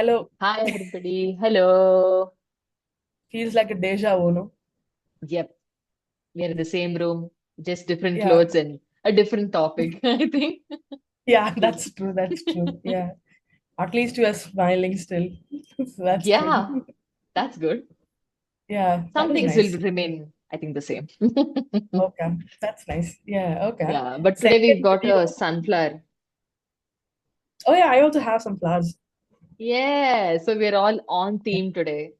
Hello. Hi, everybody. Hello. Feels like a deja vu, no? Yep, we're in the same room, just different Yeah. clothes and a different topic, I think. Yeah, that's true. That's true. Yeah. At least you are smiling still. So that's good. Yeah, that's good. Yeah, that Some is things will nice. remain, I think, the same. Okay. That's nice. Yeah, okay. Yeah, but today we've Second got a video. sunflower. Oh yeah, I also have some flowers. Yeah, so we're all on theme today.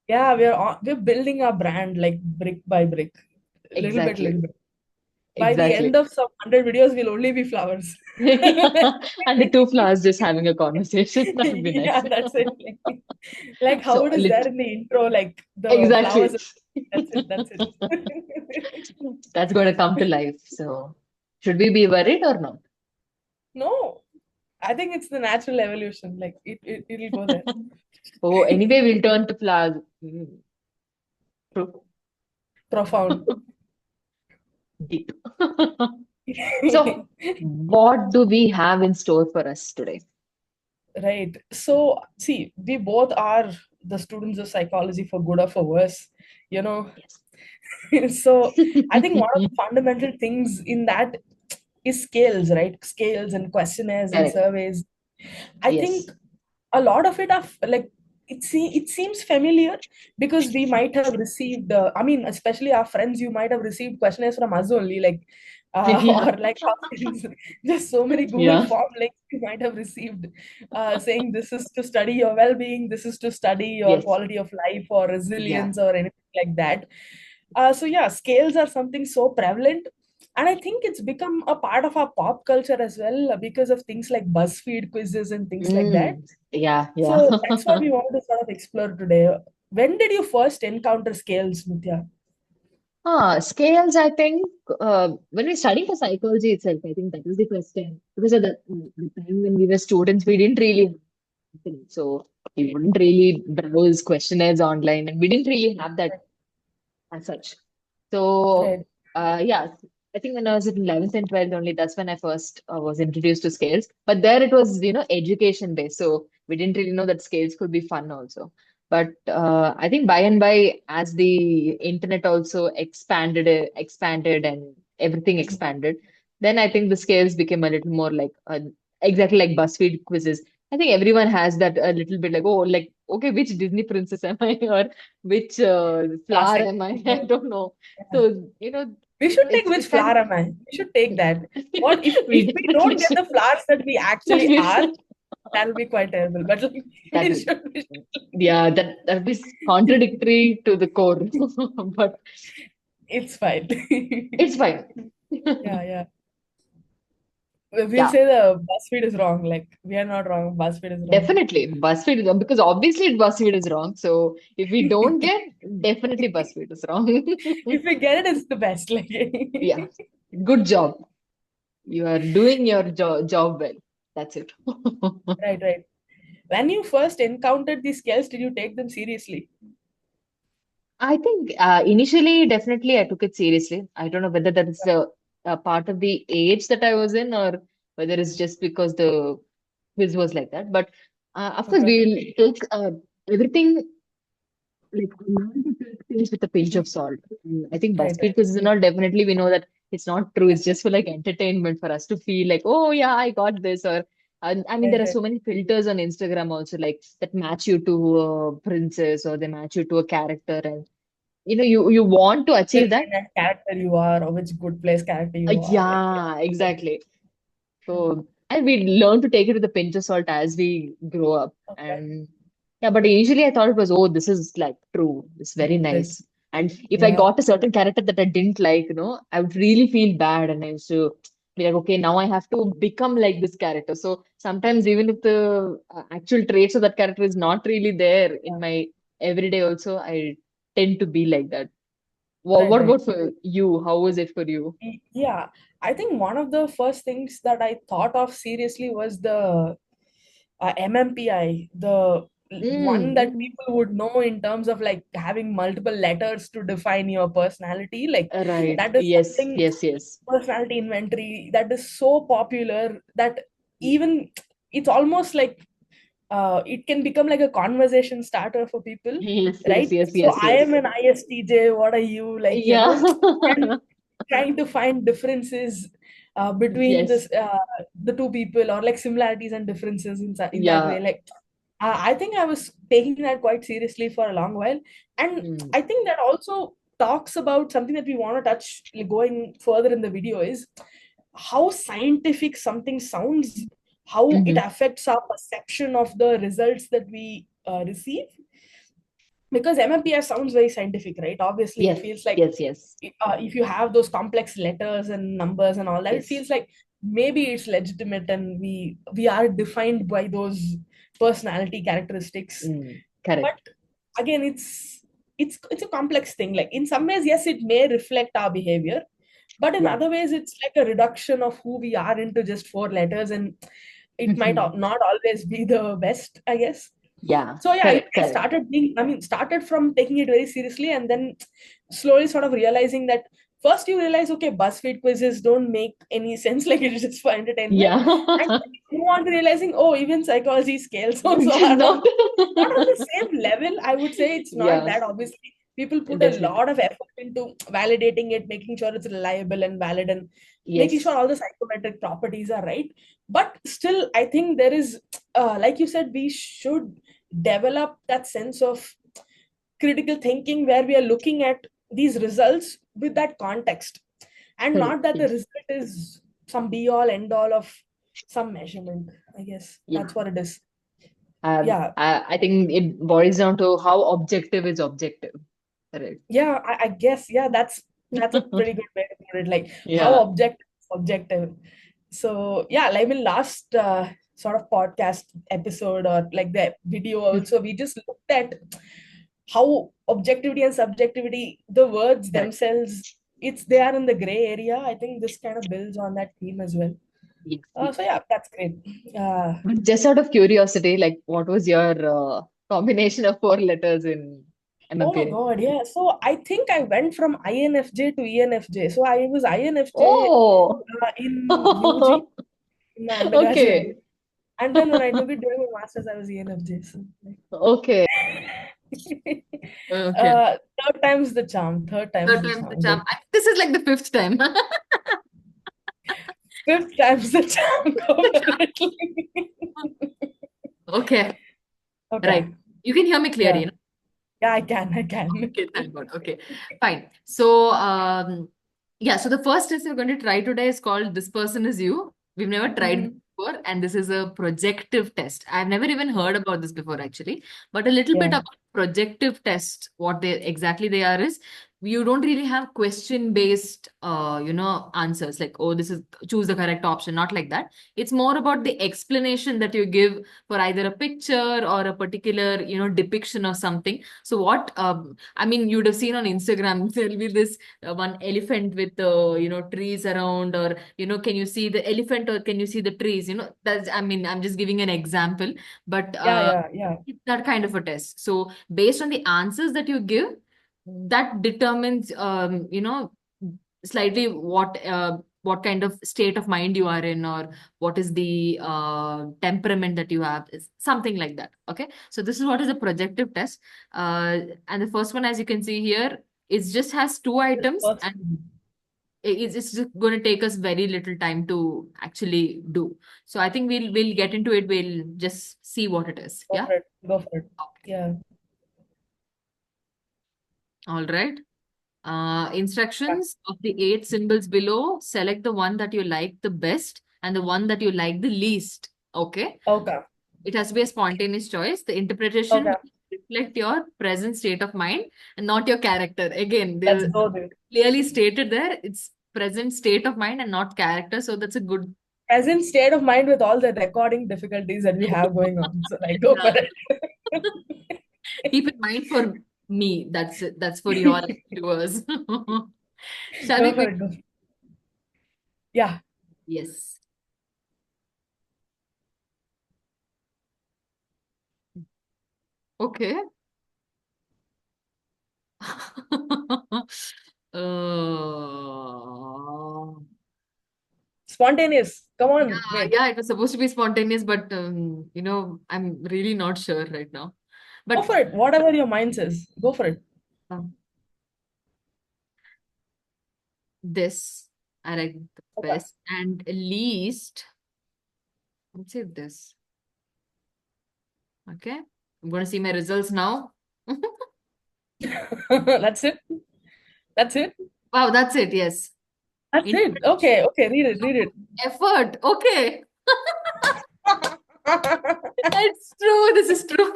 Yeah, we're building our brand like brick by brick. Little bit, Exactly. little bit. By the end Exactly. of some 100 videos, we'll only be flowers. And the two flowers just having a conversation. That would be Yeah, nice. that's it. Like how So, it is there in the intro, like the flowers. exactly. That's it. That's it. That's going to come to life. So, should we be worried or not? No, I think it's the natural evolution. Like it'll go there. Oh, anyway, we'll turn to flowers. True. Profound. Deep. So, what do we have in store for us today? Right. So, see, we both are the students of psychology for good or for worse, you know. Yes. So, I think one of the fundamental things in that is scales, right? Scales and questionnaires and Correct. surveys. I think Yes. a lot of it are like it seems familiar because we might have received I mean especially our friends, you might have received questionnaires from us only, like Yeah. or like our friends, just so many Google Yeah. form links you might have received, saying this is to study your well-being, this is to study your Yes. quality of life or Yeah. resilience or anything like that. So yeah, scales are something so prevalent, and I think it's become a part of our pop culture as well, because of things like BuzzFeed quizzes and things like that. Yeah. Yeah. So that's what we wanted to sort of explore today. When did you first encounter scales, Nitya? Scales, I think, when we study for psychology itself, I think that was the first time. Because at the time when we were students, we didn't really, so we wouldn't really browse questionnaires online, and we didn't really have that as such. So, Right. yeah, I think when I was in 11th and 12th only, that's when I first was introduced to scales. But there it was, education based. So we didn't really know that scales could be fun also. But I think by and by, as the internet also expanded and everything expanded, then I think the scales became a little more like exactly like BuzzFeed quizzes. I think everyone has that a little bit like, oh, like, okay, which Disney princess am I? Or which flower Classic. am I? Yeah. I don't know. Yeah. So, We should take it's which kind flower am I? We should take that. What if we we don't definitely get should. the flowers that we That actually we are, should. that'll be quite terrible. But like, That we will, should, we yeah, that would be contradictory to the core, but it's fine. it's fine. Yeah, yeah. We'll Yeah, say the BuzzFeed is wrong. Like we are not wrong. BuzzFeed is wrong. definitely. BuzzFeed is wrong because obviously BuzzFeed is wrong. So if we don't get, definitely BuzzFeed is wrong. If we get it, it's the best. Like Yeah, good job. You are doing your job well. That's it. right, right. When you first encountered these skills, did you take them seriously? I think initially, definitely, I took it seriously. I don't know whether that is a part of the age that I was in or whether it's just because the quiz was like that. But of course, Okay. we'll take everything like learn to take things with a pinch of salt. I think Right, BuzzFeed right. quizzes and all, definitely we know that it's not true. It's just for like entertainment for us to feel like, oh, yeah, I got this. Or, I mean, Right, there are right. so many filters on Instagram also, like that match you to a princess or they match you to a character. And you want to Which achieve that. kind of character you are, or which good place character you are. Like, Yeah, yeah. exactly. Yeah. So and we learn to take it with a pinch of salt as we grow up. Okay. And yeah, but initially I thought it was, oh, this is like true. It's very Right. nice. And if I Yeah. got a certain character that I didn't like, I would really feel bad. And I used to be like, okay, now I have to become like this character. So sometimes even if the actual traits of that character is not really there in my everyday also, I tend to be like that. Right, What right. about for you? How was it for you? Yeah. I think one of the first things that I thought of seriously was the MMPI, the one that Mm. people would know in terms of like having multiple letters to define your personality. Like Right. that is Yes, something, yes, yes. personality inventory that is so popular that even it's almost like it can become like a conversation starter for people, Yes, yes, right? yes, So yes, I am yes. an ISTJ, what are you, like, Yeah. and trying to find differences between Yes. this the two people, or like similarities and differences in that way. Yeah. Like I think I was taking that quite seriously for a long while, and Mm. I think that also talks about something that we want to touch, like, going further in the video, is how scientific something sounds, how it Hmm. affects our perception of the results that we receive. Because MMPI sounds very scientific, right? Obviously, it Yes, feels like yes, yes, if you have those complex letters and numbers and all that, it yes. feels like maybe it's legitimate, and we are defined by those personality characteristics. But Correct. again, it's a complex thing. Like in some ways, yes, it may reflect our behavior, but in Yeah. other ways, it's like a reduction of who we are into just four letters, and it might Mhm. not always be the best, I guess. Yeah, So yeah, correct, I correct. started started from taking it very seriously, and then slowly sort of realizing that first you realize, okay, BuzzFeed quizzes don't make any sense, like it's just for entertainment. Yeah. And then you move on to realizing, oh, even psychology scales Which also is are not. not on the same level. I would say it's not Yeah, that, obviously. People put a definitely. lot of effort into validating it, making sure it's reliable and valid, and making sure Yes, all the psychometric properties are right. But still, I think there is, like you said, we should develop that sense of critical thinking where we are looking at these results with that context, and correct. not that the Yes. result is some be all end all of some measurement. I guess Yeah. that's what it is. Yeah. I think it boils down to how objective is objective. Correct. Yeah, I guess, yeah, that's a pretty good way to put it. Like how Yeah. objective is objective. So yeah, like in last sort of podcast episode, or like the video also, we just looked at how objectivity and subjectivity, the words Correct. themselves, it's they are in the gray area. I think this kind of builds on that theme as well. Yes, yes. So yeah, that's great. But just out of curiosity, like what was your combination of four letters in Oh my MMPI? God, yeah. So I think I went from INFJ to ENFJ. So I was INFJ Oh, in UG, in my undergraduate okay. days. And then when I took it during my master's, I was ENFJ. So, Okay. Okay. third time's the charm. Third time's Third the time's the charm. charm. Good. This is like the fifth time. Fifth time's the charm. Go The for charm. it. Okay. Right. Okay. You can hear me clearly, Yeah. no? Yeah, I can. I can. Okay, thank God. Okay, fine. So, yeah, so the first test we're going to try today is called This Person Is You. We've never tried this Mhm. before, and this is a projective test. I've never even heard about this before, actually. But a little bit Yeah. about projective test, what they exactly they are is you don't really have question-based, answers like, oh, this is choose the correct option, not like that. It's more about the explanation that you give for either a picture or a particular, depiction of something. So what I mean, you'd have seen on Instagram, there'll be this one elephant with trees around, or can you see the elephant or can you see the trees? That's I mean, I'm just giving an example, but Yeah. Yeah. Yeah. it's that kind of a test. So based on the answers that you give, that determines slightly what kind of state of mind you are in, or what is the temperament that you have, is something like that. Okay, so this is what is a projective test. And the first one, as you can see here, it just has two This items, and person. it's just going to take us very little time to actually do. So I think we'll get into it. We'll just see what it is. Go Yeah. for it. Go for it. Okay. Yeah. All right. Instructions of the eight symbols below. Select the one that you like the best and the one that you like the least. Okay. Okay. It has to be a spontaneous choice. The interpretation Okay. will reflect your present state of mind and not your character. Again, Let's they're go, dude. clearly stated there. It's present state of mind and not character. So that's a good. Present state of mind with all the recording difficulties that we have going on. So like, go for Yeah. it. Keep in mind for me. That's it. That's for your viewers. Shall we Go for begin? it. Go for it. Yeah. Yes. Okay. uh, Spontaneous. Come on, Yeah, mate. yeah, it was supposed to be spontaneous, but I'm really not sure right now. Go But for it. Whatever your mind says, go for it. um, this I like the Okay. best, and least, let's say this. Okay, I'm gonna see my results now. That's it. That's it. Wow, that's it. Yes, That's it. interpretation Okay. Okay. Read it. Read of effort. Okay, it. it's true. This is true.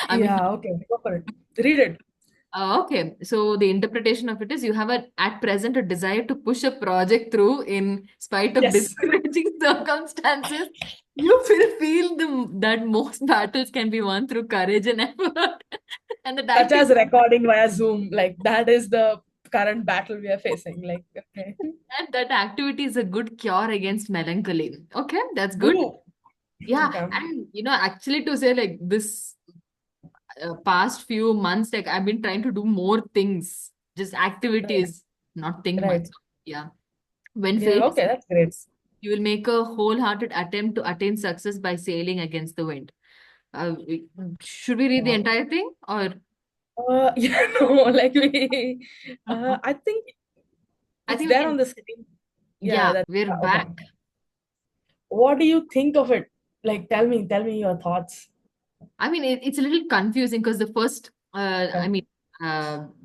I mean, Yeah. Okay. Go for it. Read it. okay. So the interpretation of it is you have at present a desire to push a project through in spite of Yes. discouraging circumstances. You will feel that most battles can be won through courage and effort, and that Such as activity recording via Zoom. Like that is the current battle we are facing. Like, okay. and that activity is a good cure against melancholy. Okay, that's good. Ooh. Yeah, Okay. and actually to say like this past few months, like I've been trying to do more things, just Right. activities, not think much. Right. Yeah. When Yeah. fate Okay. That's great. you will make a wholehearted attempt to attain success by sailing against the wind. Should we read the Wow. entire thing or? Yeah, no, like we, I think I it's think we there can. on the screen. Yeah, Yeah, that's we're okay. back. What do you think of it? Like, tell me your thoughts. I mean, it's a little confusing because the first, Okay.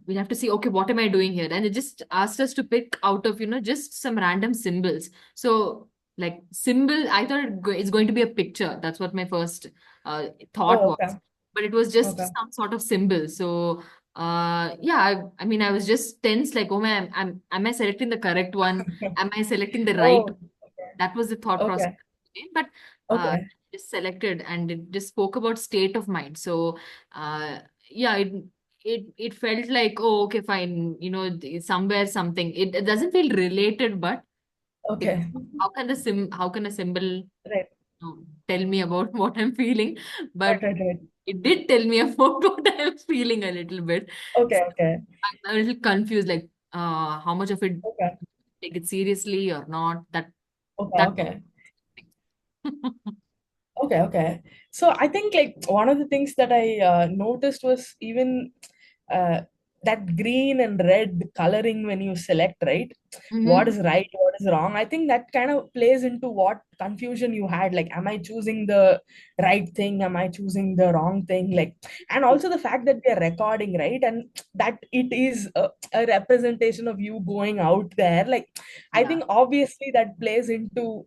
we have to see, okay, what am I doing here? And it just asked us to pick out of, just some random symbols. So, like, symbol, I thought it's going to be a picture. That's what my first thought Oh, was. okay. But it was just Okay. some sort of symbol. So, yeah, I mean, I was just tense, like, oh man, am I selecting the correct one? Am I selecting the right? Oh, That was the thought process. okay. But uh, Okay. just selected and it just spoke about state of mind. So yeah, it felt like, oh, okay, fine, somewhere something. It doesn't feel related, but like Okay. how can a symbol Right. tell me about what I'm feeling? But Right. Right. Right. it did tell me about what I'm feeling a little bit. Okay. So Okay. I'm a little confused, like how much of it Okay. take it seriously or not. Okay. That Okay. Okay, okay. So I think like one of the things that I noticed was even uh, that green and red coloring when you select, right? What Mhm. is right, what is wrong? I think that kind of plays into what confusion you had. Like, am I choosing the right thing? Am I choosing the wrong thing? Like, and also the fact that we are recording, right? And that it is a representation of you going out there. Like, I Yeah, think obviously that plays into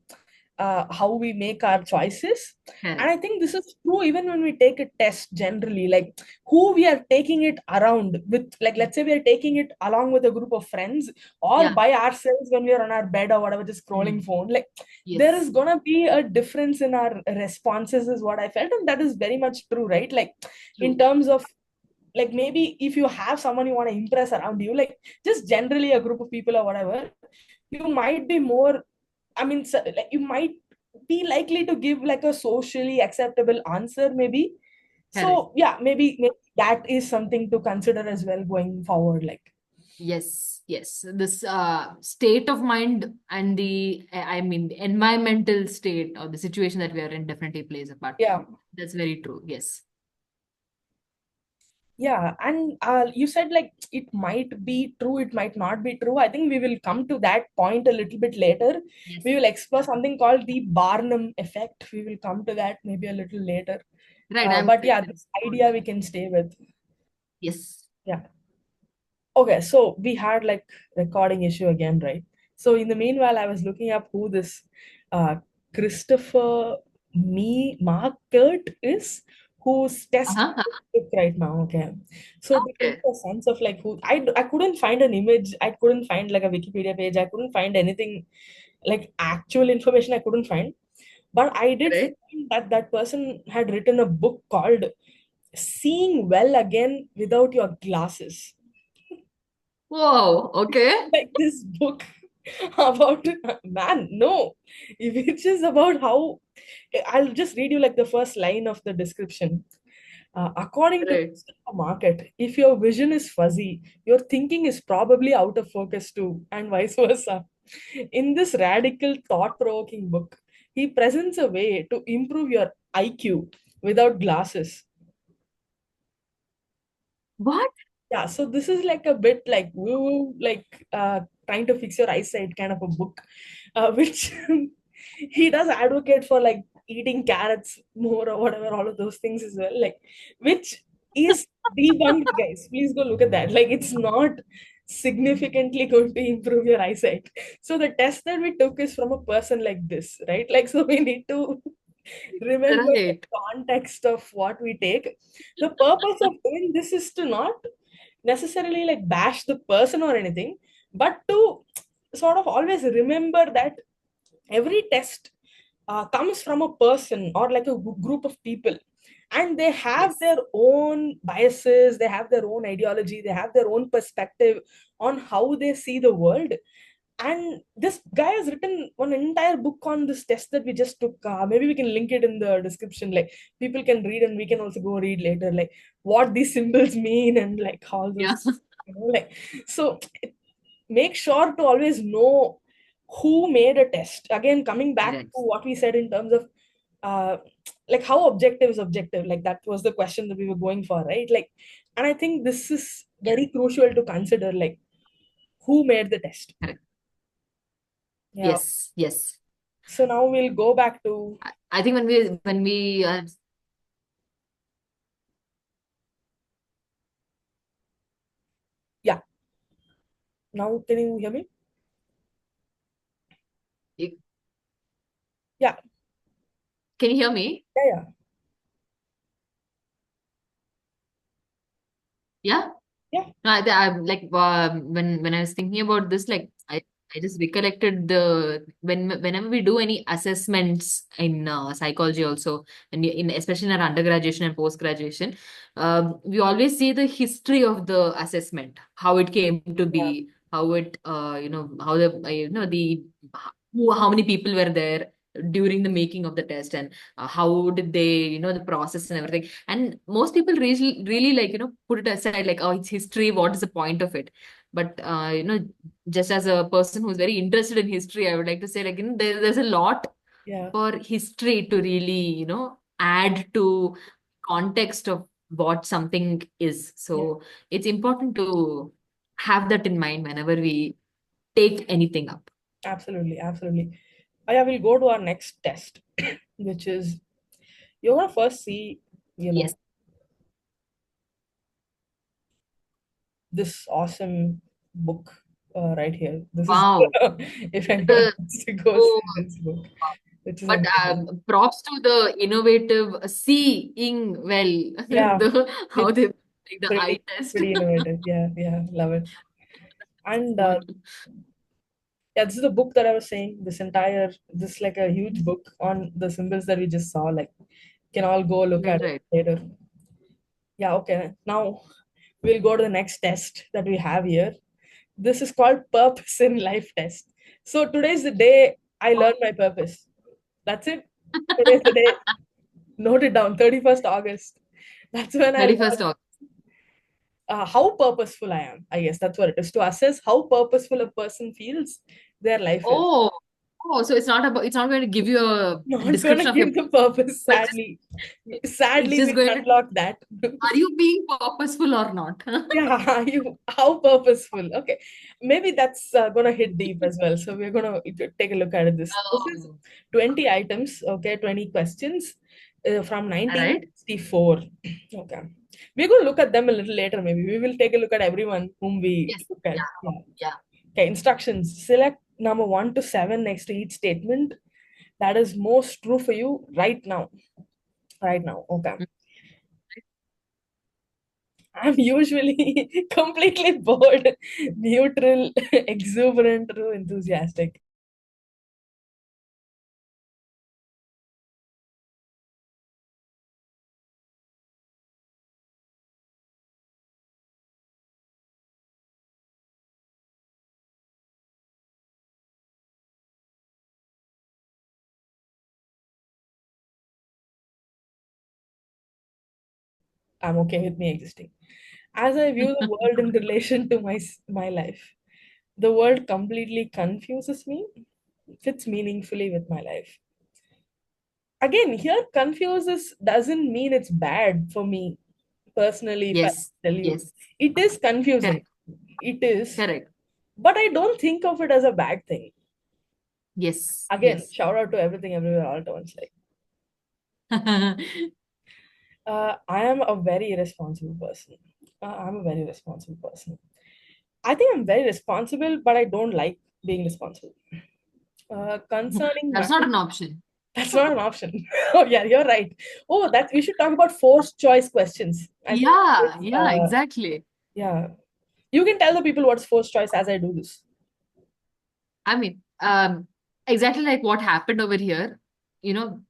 how we make our choices. And correct. I think this is true even when we take a test generally, like who we are taking it around with, like let's say we are taking it along with a group of friends or Yeah. by ourselves when we are on our bed or whatever, just scrolling Mm. phone. Like there Yes. is gonna be a difference in our responses, is what I felt. And that is very much true, right? Like in True. terms of, like maybe if you have someone you want to impress around you, like just generally a group of people or whatever, you might be more, I mean, like you might be likely to give like a socially acceptable answer, maybe. Correct. So yeah, maybe that is something to consider as well going forward. Like, Yes. Yes. This state of mind and I mean, the environmental state or the situation that we are in definitely plays a part. yeah, That's very true. Yes. yeah. And you said like it might be true, it might not be true. I think we will come to that point a little bit later. Yes. We will explore something called the Barnum effect. We will come to that maybe a little later. Right. I'm But very yeah, this idea we can stay with. yes. Yeah. Okay, so we had like recording issue again, right? So in the meanwhile, I was looking up who this uh, Christopher Me Markert is, who's testing Uh-huh. it right now. Okay, so to get Okay. a sense of like who, I couldn't find an image, I couldn't find like a Wikipedia page, I couldn't find anything like actual information, I couldn't find, but I did Right. find that that person had written a book called "Seeing Well Again Without Your Glasses." Whoa. Okay. Like this book about, man, no, which is about how, I'll just read you like the first line of the description. According to Right. the market, if your vision is fuzzy, your thinking is probably out of focus too, and vice versa. In this radical, thought-provoking book, he presents a way to improve your IQ without glasses. What? Yeah, so this is like a bit like woo, like trying to fix your eyesight kind of a book, which he does advocate for, like eating carrots more or whatever, all of those things as well, like which is debunked, guys. Please go look at that. Like it's not significantly going to improve your eyesight. So the test that we took is from a person like this, right? Like so we need to remember the Right. context of what we take. The purpose of doing this is to not necessarily like bash the person or anything, but to sort of always remember that every test comes from a person or like a group of people, and they have Yes. their own biases, they have their own ideology, they have their own perspective on how they see the world. And this guy has written one entire book on this test that we just took. Maybe we can link it in the description, like people can read and we can also go read later, like what these symbols mean and like how Yeah. those, like so make sure to always know who made a test. Again, coming back to Right. what we said in terms of uh, like how objective is objective, like that was the question that we were going for, right? Like, and I think this is Yeah. very crucial to consider, like who made the test. Correct. Yeah. Yes. Yes. So now we'll go back to, I think when we yeah. Now can you hear me? Yeah, can you hear me? yeah, yeah, Yeah. yeah, No, I like when I was thinking about this, like I just recollected the whenever we do any assessments in psychology, also, and in especially in our undergraduation and post graduation, we always see the history of the assessment, how it came to yeah, be, how it how the the how many people were there during the making of the test, and how did they the process and everything. And most people really like put it aside, like, oh, it's history, what is the point of it? But just as a person who's very interested in history, I would like to say, like, there's a lot yeah, for history to really add to context of what something is. yeah. So it's important to have that in mind whenever we take anything up. Absolutely, absolutely. Yeah, we'll go to our next test, which is you're gonna first see, you Yes. know, this awesome book right here. This is Wow. if anyone The, wants to go oh, see this book, which is but amazing. props to the innovative seeing well, Yeah, the how it's they like the eye pretty test. pretty innovative. Yeah, yeah, love it. That's And good. yeah, this is the book that I was saying. This like a huge book on the symbols that we just saw. Like, can all go look Right, at it right. later. Yeah, okay. Now we'll go to the next test that we have here. This is called Purpose in Life test. So today's the day I learned my purpose. That's it. Today's the day. Note it down. 31st August. That's when I learned 31st August. how purposeful I am. I guess that's what it is, to assess how purposeful a person feels their life is. Oh, oh, so it's not going to give you a Not gonna description of your, give the purpose, but sadly. it's Sadly, we just going to, unlock that. are you being purposeful or not? Yeah, you how purposeful. Okay, maybe that's gonna hit deep as well. So we're gonna take a look at it. This is Oh, 20 items. Okay, 20 questions from all right. 1964. Okay, we're gonna look at them a little later. Maybe we will take a look at everyone whom we Yes. look at. Yeah. Yeah. Yeah. Okay, instructions. Select number 1 to 7 next to each statement that is most true for you right now. Right now. Okay. Mm. I'm usually completely bored, neutral, exuberant, or enthusiastic. I'm okay with me existing. As I view the world in relation to my life. The world completely confuses me, fits meaningfully with my life. Again, here confuses doesn't mean it's bad for me personally, if I Yes, tell you. yes, It is confusing. correct, It is. correct. But I don't think of it as a bad thing. Yes, Again, yes. shout out to everything everywhere all at once. Like, I am a very responsible person. I'm a very responsible person. I think I'm very responsible, but I don't like being responsible. Concerning That's not an option. that's not an option. Oh yeah, you're right. Oh, that we should talk about forced choice questions. I think Yeah, it's, yeah, exactly. yeah. You can tell the people what's forced choice as I do this. I mean, exactly like what happened over here. You know,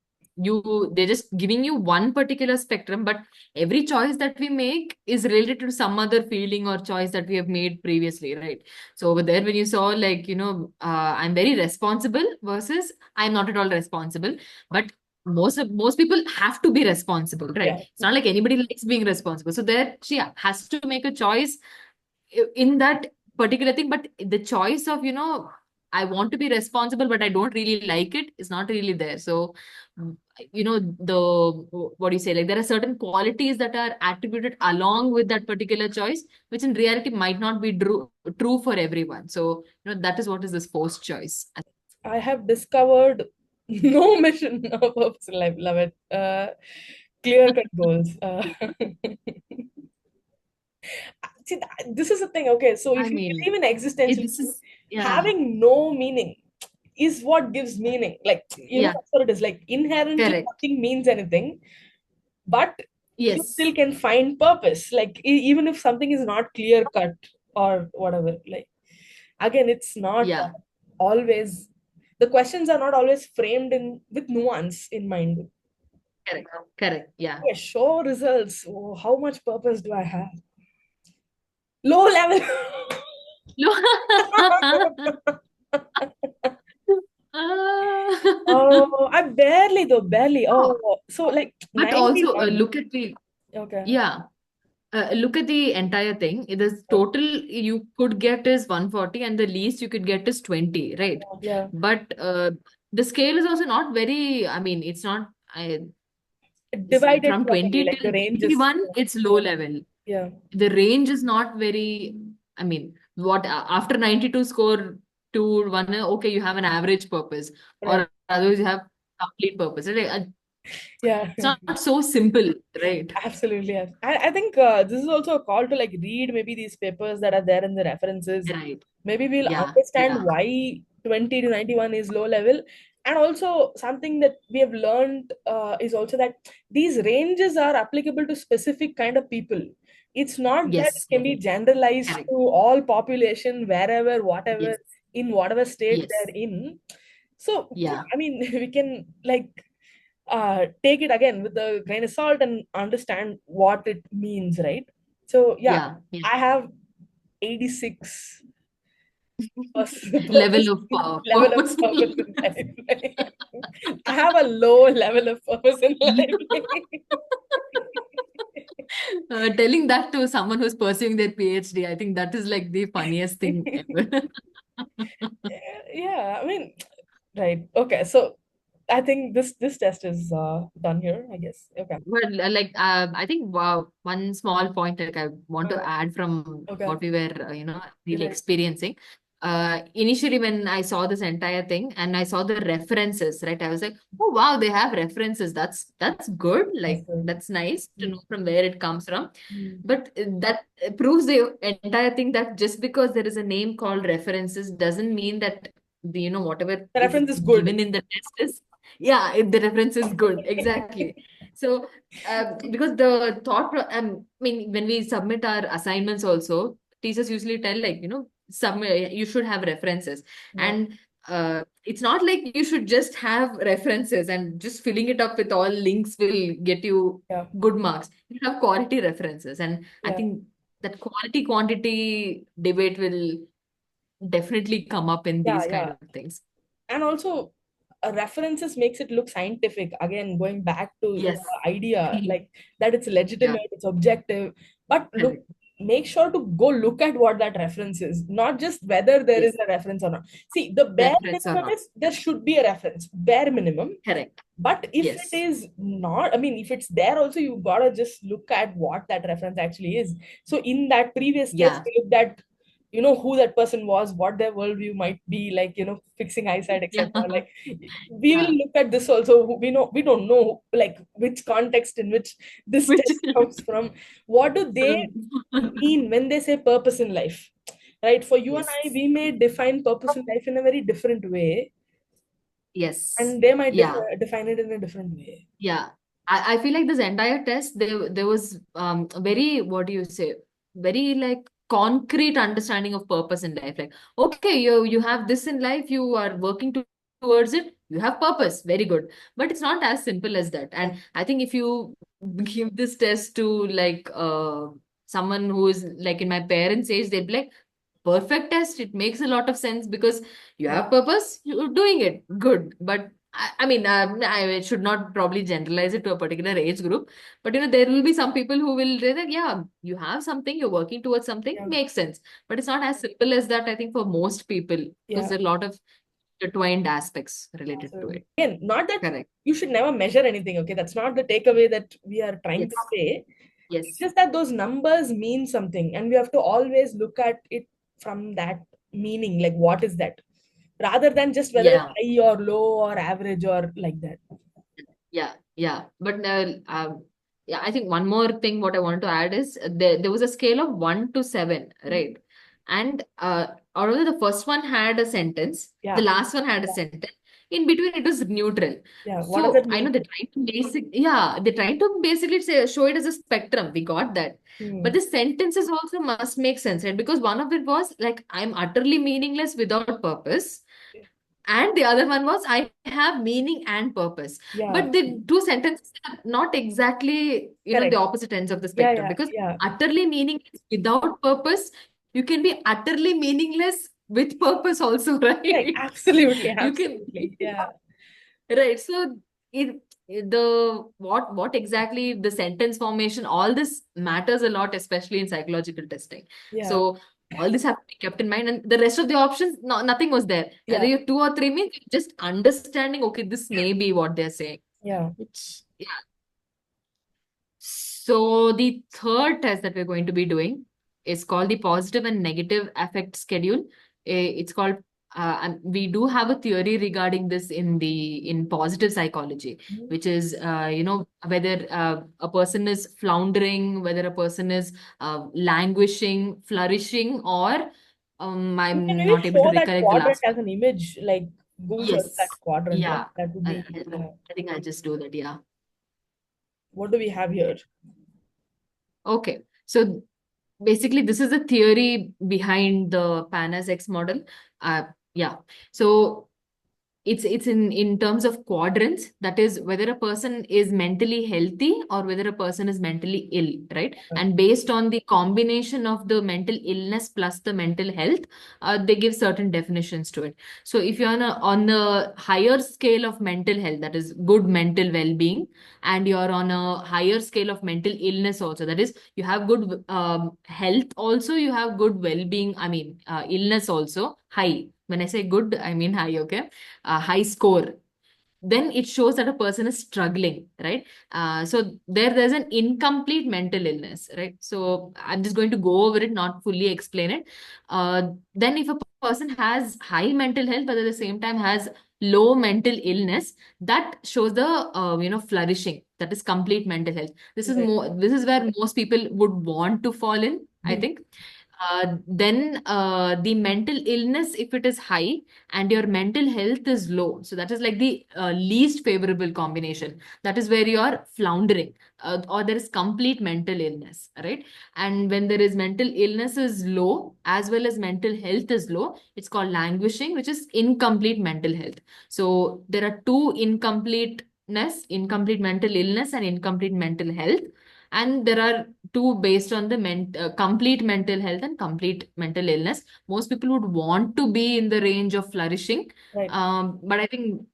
they're just giving you one particular spectrum, but every choice that we make is related to some other feeling or choice that we have made previously, right? So over there, when you saw like, I'm very responsible versus I'm not at all responsible, but most people have to be responsible, right? Yeah, It's not like anybody likes being responsible. So there she has to make a choice in that particular thing, but the choice of I want to be responsible but I don't really like it is not really there. So mm, the what do you say, like there are certain qualities that are attributed along with that particular choice, which in reality might not be true for everyone. So that is what is this forced choice. I have discovered no mission of purpose in life. Love it. Clear cut goals. See, this is the thing. Okay, so I if you mean, believe in existentialism, this is, yeah, having no meaning is what gives meaning. Like, yeah, that's what it is. Like, inherently, correct, nothing means anything, but you still yes, can find purpose. Like, even if something is not clear cut or whatever. Like, again, it's not yeah, always, the questions are not always framed in with nuance in mind. correct, correct, yeah. Okay, show results. Oh, how much purpose do I have? Low level. Ah. Oh, I barely though, barely. No, Oh, so like but also 91. look at the, Okay. yeah, look at the entire thing. The Yeah. total you could get is 140 and the least you could get is 20, right? Yeah. But the scale is also not very, I mean, it's not, Divided from properly, 20 like the till ranges. 91, it's low level. Yeah. The range is not very, I mean, after 92 score to one, okay, you have an average purpose, Right. or otherwise you have complete purpose. Right? Yeah. It's not so simple, right? Absolutely. Yes. I think this is also a call to like read maybe these papers that are there in the references. Right. Maybe we'll Yeah. understand Yeah. why 20 to 91 is low level. And also something that we have learned is also that these ranges are applicable to specific kind of people. It's not that it Yes. can Yes. be generalized Correct. to all population, wherever, whatever, Yes. in whatever state Yes. they're in. So, yeah, Yeah. I mean, we can like take it again with a grain of salt and understand what it means, right? So yeah, Yeah. Yeah. I have 86 Level purpose, of level of purpose. purpose in life. I have a low level of purpose in life. Telling that to someone who's pursuing their PhD, I think that is like the funniest thing ever. Yeah, I mean, right. Okay, so I think this test is done here, I guess. Okay. Well, like I think one small point like I want to add from Okay. what we were really Right. experiencing. Initially, when I saw this entire thing and I saw the references, right, I was like, oh wow, they have references. That's good. That's Like good. that's nice to Mm, know from where it comes from. mm. But that proves the entire thing that just because there is a name called references doesn't mean that the whatever The is reference is good. given in the test is, yeah, the reference is good. Exactly. So because the I mean, when we submit our assignments also, teachers usually tell like, you should have references. Yeah. And it's not like you should just have references and just filling it up with all links will get you Yeah. good marks. You should have quality references. And I Yeah. think that quality quantity debate will definitely come up in Yeah. these kind Yeah. of things. And also references makes it look scientific, again going back to Yes. the idea like that it's Yeah, legitimate, it's objective. But look, correct. make sure to go look at what that reference is, not just whether there is Yes. a reference or not. See, the bare Reference or minimum not. is there should be a reference, bare minimum. Correct. But if it Yes. is not, I mean, if it's there also, you gotta just look at what that reference actually is. So in that previous case, Yeah. we looked at, who that person was, what their worldview might be, like, fixing eyesight, Yeah. etc. Like, we will Yeah. look at this also. We don't know, like, which context in which this Which test comes from. What do they from mean when they say purpose in life? Right? For you and yes. I, we may define purpose in life in a very different way, Yes. and they might Yeah. define it in a different way. Yeah. I feel like this entire test, there was very, what do you say, very like concrete understanding of purpose in life. Like, okay, you have this in life, you are working towards it, you have purpose, very good. But it's not as simple as that. Yeah. And I think if you give this test to like someone who is like in my parents' age, they'd be like, perfect test. It makes a lot of sense because you Yeah. have purpose, you're doing it. Good. But I mean, I should not probably generalize it to a particular age group. But there will be some people who will say that, yeah, you have something, you're working towards something, Yeah. makes sense. But it's not as simple as that, I think, for most people, because Yeah. there are a lot of intertwined aspects related to Absolutely. it. Again, not that Correct. you should never measure anything, okay? That's not the takeaway that we are trying to Yes. say. It's Yes. just that those numbers mean something, and we have to always look at it from that meaning, like what is that? Rather than just whether it's Yeah. high or low or average or like that. Yeah, yeah. But yeah, I think one more thing what I wanted to add is there was a scale of 1 to 7, Mhm. right? And although the first one had a sentence, the Yeah. last one had a sentence. In between, it was neutral. Yeah. What does So that I know mean? they're trying to basically show it as a spectrum. We got that. But Hmm. the sentences also must make sense, right? Because one of it was like, I'm utterly meaningless without purpose. And the other one was, I have meaning and purpose. Yeah. But the two sentences are not exactly, the Correct. opposite ends of the Yeah. spectrum. Yeah. Because Yeah. utterly meaningless without purpose, you can be utterly meaningless with purpose also, Correct. right? Absolutely. You can, Absolutely. Yeah. right. So what exactly the sentence formation, all this matters a lot, especially in psychological testing. Yeah. So all this have to be kept in mind, and the rest of the options, no, nothing was there. Either Yeah. you have two or three means just understanding, okay, this may be what they're saying. Yeah. Which, yeah. So the third test that we're going to be doing is called the positive and negative affect schedule. It's called, and we do have a theory regarding this in positive psychology, Mhm. which is whether a person is floundering, whether a person is languishing, flourishing, or You can I'm maybe not able to show that recollect the quadrant last as one. an image, like Google search that Yes. quadrant, right? Yeah. That would I, be, I, yeah. I think I'll just do that. Yeah. What do we have here? Okay. So basically, this is the theory behind the Panas X model. Uh, yeah. So it's in terms of quadrants, that is whether a person is mentally healthy or whether a person is mentally ill, right? And based on the combination of the mental illness plus the mental health, they give certain definitions to it. So if you're on the higher scale of mental health, that is good mental well-being, and you're on a higher scale of mental illness also, that is you have good health also, you have good well-being, I mean illness also high. When I say good, I mean high, okay? High score, then it shows that a person is struggling, right? So there's an incomplete mental illness, right? So I'm just going to go over it, not fully explain it. Then if a person has high mental health but at the same time has low mental illness, that shows the flourishing, that is complete mental health. Right. This is where most people would want to fall in, I Mhm. think. Then the mental illness, if it is high and your mental health is low, so that is like the least favorable combination. That is where you are floundering, or there is complete mental illness, right? And when there is mental illness is low as well as mental health is low, it's called languishing, which is incomplete mental health. So there are two incompleteness: incomplete mental illness and incomplete mental health. And there are two based on the complete mental health and complete mental illness. Most people would want to be in the range of flourishing, Right. but I think,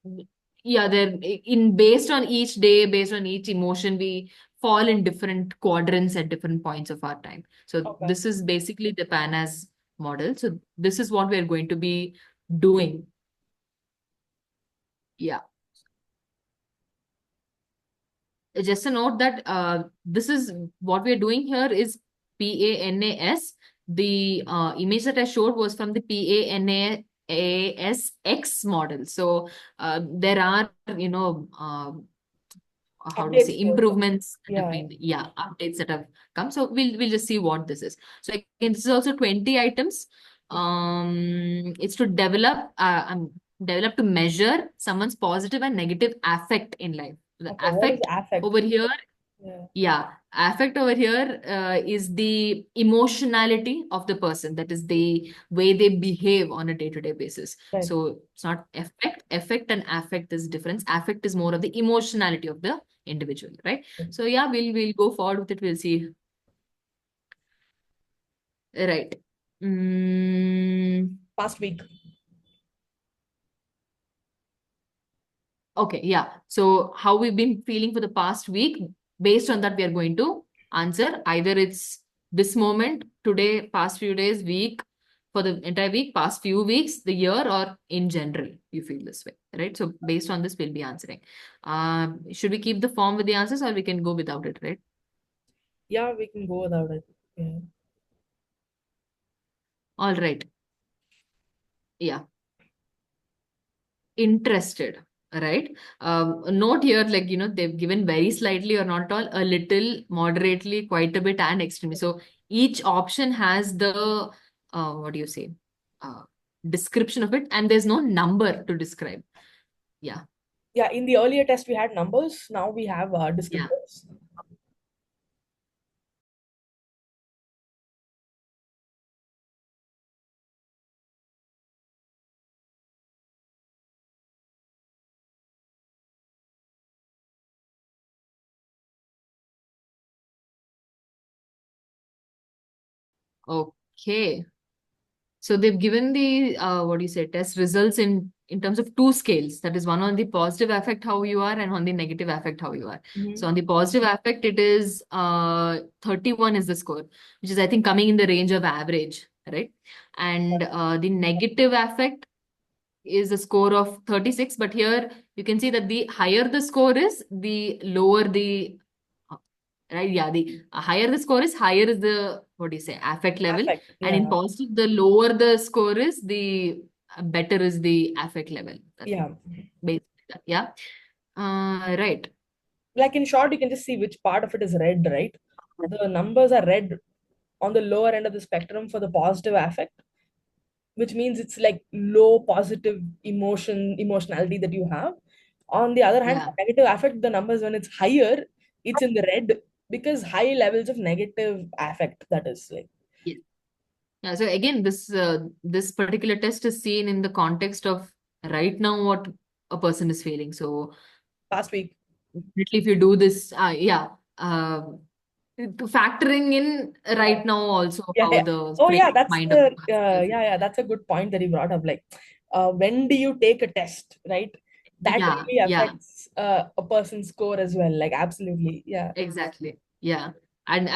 yeah, they're in based on each day, based on each emotion, we fall in different quadrants at different points of our time. So Okay. this is basically the PANAS model. So this is what we're going to be doing. Yeah. Just a note that this is what we're doing here is PANAS. The image that I showed was from the PANAS model. So there are, how do you say, Updates to it. improvements that have Yeah. been, yeah, updates that have come. So we'll just see what this is. So again, this is also 20 items. It's to develop to measure someone's positive and negative affect in life. The Okay. What is affect affect? over here, Yeah. yeah, affect over here is the emotionality of the person. That is the way they behave on a day-to-day basis. Right. So it's not affect. Affect and affect is difference. Affect is more of the emotionality of the individual, right? So yeah, we'll go forward with it. We'll see. Right. Mm, Past week. okay, yeah. So how we've been feeling for the past week, based on that, we are going to answer. Either it's this moment, today, past few days, week, for the entire week, past few weeks, the year, or in general, you feel this way, right? So based on this, we'll be answering. Should we keep the form with the answers, or we can go without it, right? Yeah, we can go without it. Yeah. All right. Yeah. Interested, right? Note here, like, they've given very slightly or not at all, a little, moderately, quite a bit, and extremely. So each option has the, what do you say, uh, description of it, and there's no number to describe. Yeah, Yeah. In the earlier test, we had numbers. Now we have yeah. descriptors. Okay. So they've given the what do you say, test results in terms of two scales. That is one on the positive affect how you are and on the negative affect how you are. So Mhm. on the positive affect, it is 31 is the score, which is I think coming in the range of average, right? And the negative affect is a score of 36, but here you can see that the higher the score is, the lower the right? Yeah, the higher the score is, higher is the, what do you say, affect level. Affect. And in Yeah. positive, the lower the score is, the better is the affect level. That's Yeah. basically that. Yeah. Right. Like in short, you can just see which part of it is red, right? The numbers are red on the lower end of the spectrum for the positive affect, which means it's like low positive emotionality that you have. On the other hand, Yeah. for negative affect, the numbers when it's higher, it's in the red because high levels of negative affect, that is like Yeah. Yeah. So again, this particular test is seen in the context of right now what a person is feeling. So past week. definitely if you do this, yeah. Factoring in Yeah. right now also Yeah, how yeah. the Oh frame yeah, of that's mind of the the person is. yeah, that's a good point that you brought up. Like, when do you take a test, right? That Yeah, really yeah, affects a person's score as well. Like, absolutely, yeah. exactly. Yeah. And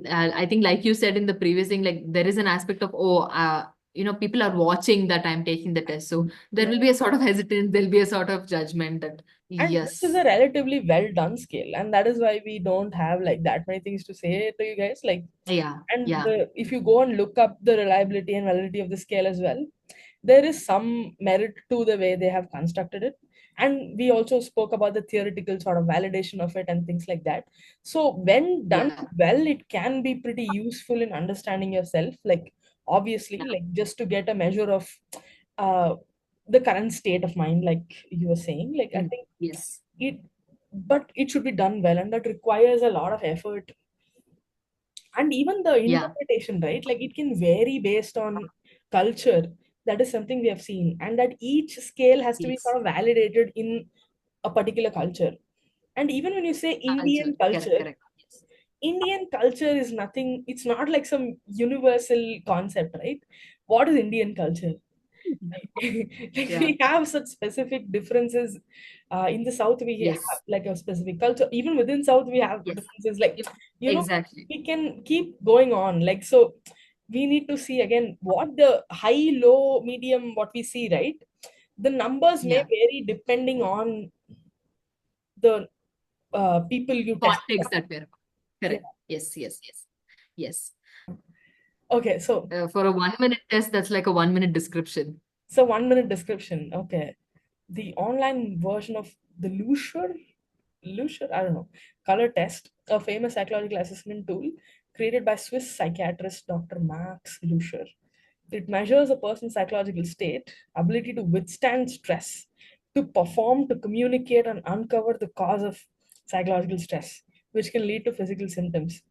I think like you said in the previous thing, like there is an aspect of, people are watching that I'm taking the test. So there Yeah. will be a sort of hesitance, there'll be a sort of judgment that, And this is a yes, relatively well done scale, and that is why we don't have like that many things to say to you guys. Like, yeah, and yeah, if you go and look up the reliability and validity of the scale as well, there is some merit to the way they have constructed it. And we also spoke about the theoretical sort of validation of it and things like that. So when done yeah, well, it can be pretty useful in understanding yourself. Like, obviously, like just to get a measure of uh, the current state of mind, like you were saying. Like, I think yes, it, but it should be done well, and that requires a lot of effort. And even the yeah, interpretation, right? Like, it can vary based on culture. That is something we have seen, and that each scale has to be yes. sort of validated in a particular culture. And even when you say Culture, Indian correct, culture, correct. Yes. Indian culture is nothing, it's not like some universal concept, right? What is Indian culture? Like Yeah. we have such specific differences. In the South, we have Yes. like a specific culture. Even within South, we have Yes. differences. Like, Yep. you know, Exactly. we can keep going on. Like, so we need to see again what the high, low, medium, what we see, right? The numbers may Yeah. vary depending on the people you test. Context that we're Yeah. correct. Yes. Yes. Yes. Yes. Okay, so For a 1 minute test, that's like a 1 minute description. 1 minute description. Okay. The online version of the Lucier, I don't know, color test, a famous psychological assessment tool created by Swiss psychiatrist Dr. Max Lucier. It measures a person's psychological state, ability to withstand stress, to perform, to communicate, and uncover the cause of psychological stress, which can lead to physical symptoms.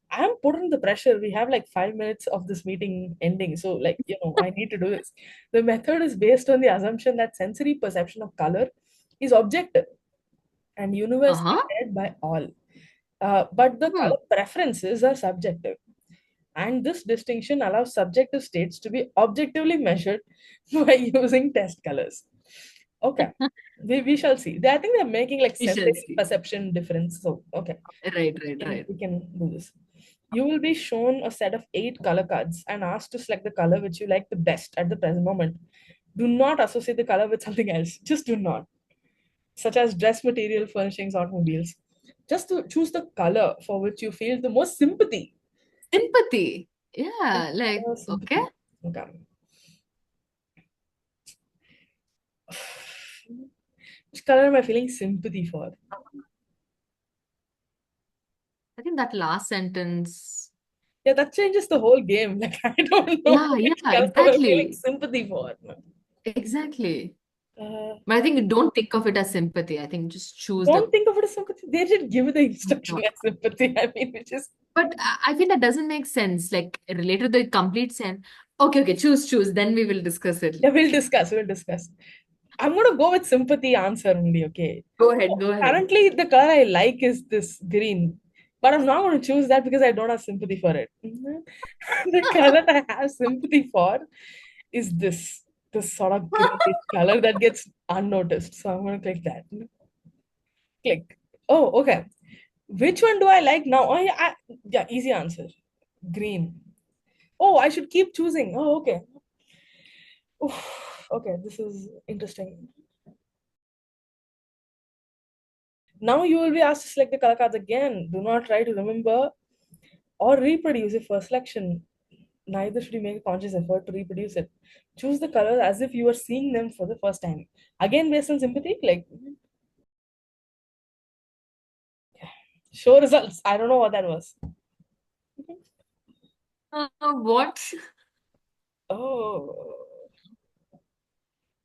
I'm put under the pressure. We have like 5 minutes of this meeting ending. So, like, I need to do this. The method is based on the assumption that sensory perception of color is objective and universally Uh-huh. shared by all. But the Hmm. color preferences are subjective. And this distinction allows subjective states to be objectively measured by using test colors. Okay. We shall see. I think they're making like We shall sensory see. perception difference. So, okay. Right, right, And right. we can do this. You will be shown a set of 8 color cards and asked to select the color which you like the best at the present moment. Do not associate the color with something else. Just do not. Such as dress material, furnishings, automobiles. Just to choose the color for which you feel the most sympathy. Sympathy. Yeah, like, okay. Sympathy. Okay. Which color am I feeling sympathy for? I think that last sentence. Yeah, that changes the whole game. Like, I don't know Yeah, which yeah, color I'm feeling exactly. sympathy for. Exactly. Uh, But I think don't think of it as sympathy. I think just choose don't the think of it as sympathy. They did give the no. instruction as sympathy. I mean, which is But I feel that doesn't make sense. Like related to the complete sense. Okay, okay, choose. Then we will discuss it. yeah. We'll discuss. We'll discuss. I'm gonna go with sympathy answer only. Okay. Go ahead, go ahead. Currently, the color I like is this green, but I'm not going to choose that because I don't have sympathy for it. The color I have sympathy for is this sort of greenish color that gets unnoticed. So I'm going to click that. Click. Oh, okay. Which one do I like now? Oh, yeah, yeah, easy answer. Green. Oh, I should keep choosing. Oh, okay. Oof, okay, this is interesting. Now you will be asked to select the color cards again. Do not try to remember or reproduce it for selection. Neither should you make a conscious effort to reproduce it. Choose the colors as if you are seeing them for the first time. Again, based on sympathy, like show results. I don't know what that was. What? Oh,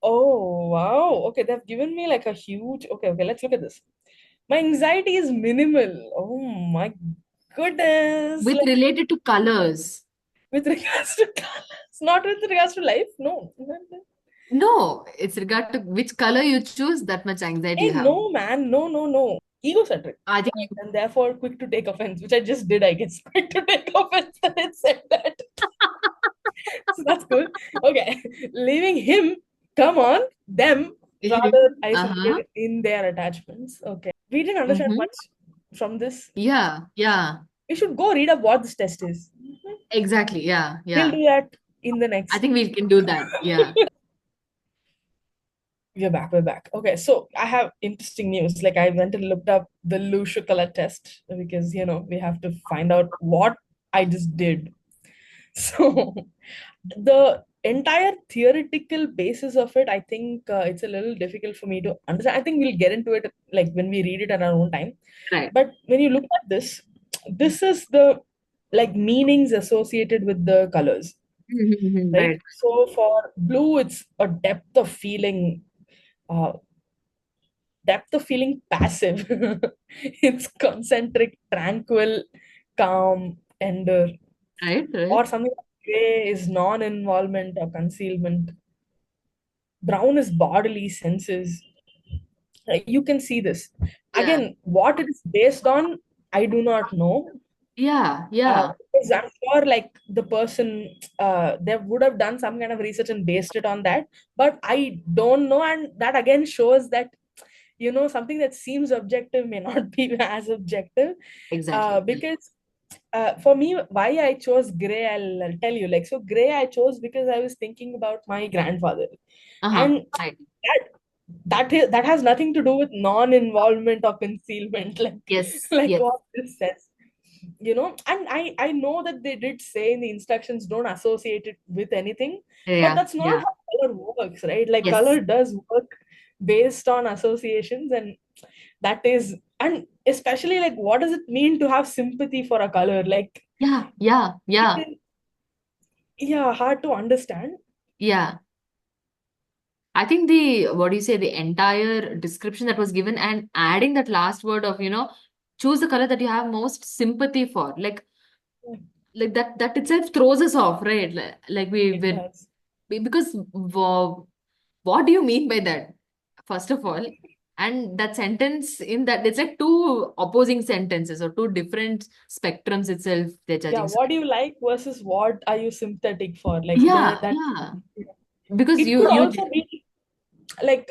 oh, wow. Okay, they've given me like a huge. Okay, okay, let's look at this. My anxiety is minimal. Oh my goodness. With Like related to colors. with regards to colors, not with regards to life. No. No, it's regard to which color you choose, that much anxiety Hey, you have. no, man. No, no, no. Egocentric. I think you And therefore quick to take offense, which I just did, I guess. Quick to take offense that it said that. So that's cool. Okay. Leaving him, come on, them, rather uh-huh. isolated in their attachments. Okay. We didn't understand Mm-hmm. much from this. Yeah, yeah. We should go read up what this test is. Exactly. Yeah, We'll yeah. do that in the I next. think we can do that. Yeah. We're back. We're back. Okay, so I have interesting news. Like I went and looked up the Lucia color test because we have to find out what I just did. So the entire theoretical basis of it, I think it's a little difficult for me to understand. I think we'll get into it like when we read it at our own time. Right. But when you look at this is the like meanings associated with the colors, right? Right. So for blue, it's a uh, depth of feeling passive. It's concentric, tranquil, calm, tender, Right, right. or something like gray is non-involvement or concealment. Brown is bodily senses. You can see this. Yeah. Again, what it is based on, I do not know. Yeah, yeah. Because I'm sure like the person they would have done some kind of research and based it on that, but I don't know, and that again shows that something that seems objective may not be as objective. Exactly. Because for me, why I chose gray, I'll tell you. Like, so gray I chose because I was thinking about my grandfather, Uh-huh. and Right. that that has nothing to do with non-involvement or concealment, like Yes. like Yes. what this says. And I know that they did say in the instructions don't associate it with anything, but Yeah. that's not Yeah. how color works, right? Like Yes. color does work based on associations, and that is, and especially like what does it mean to have sympathy for a color? Like Yeah. Yeah. it Yeah. is, yeah, hard to understand. Yeah. I think the what do you say, the entire description that was given and adding that last word of, choose the color that you have most sympathy for. Like that itself throws us off, right? Like It does. because what do you mean by that? First of all, and that sentence in that it's like two opposing sentences or two different spectrums itself they're Yeah, judging. So what do you like versus what are you sympathetic for? Like there, yeah, that yeah. Because it you could you also be like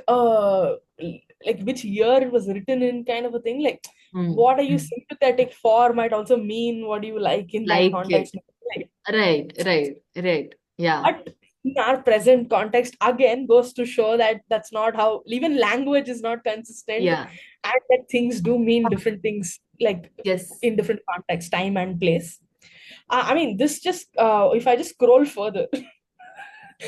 which year it was written in, kind of a thing. Like mm, what are you mm, sympathetic for might also mean what do you like in that like it. context. Like, Right, right, right. Yeah. but in our present context again goes to show that that's not how even language is not consistent, Yeah. and that things do mean different things, like Yes. in different contexts, time and place. I mean, this just if I just scroll further,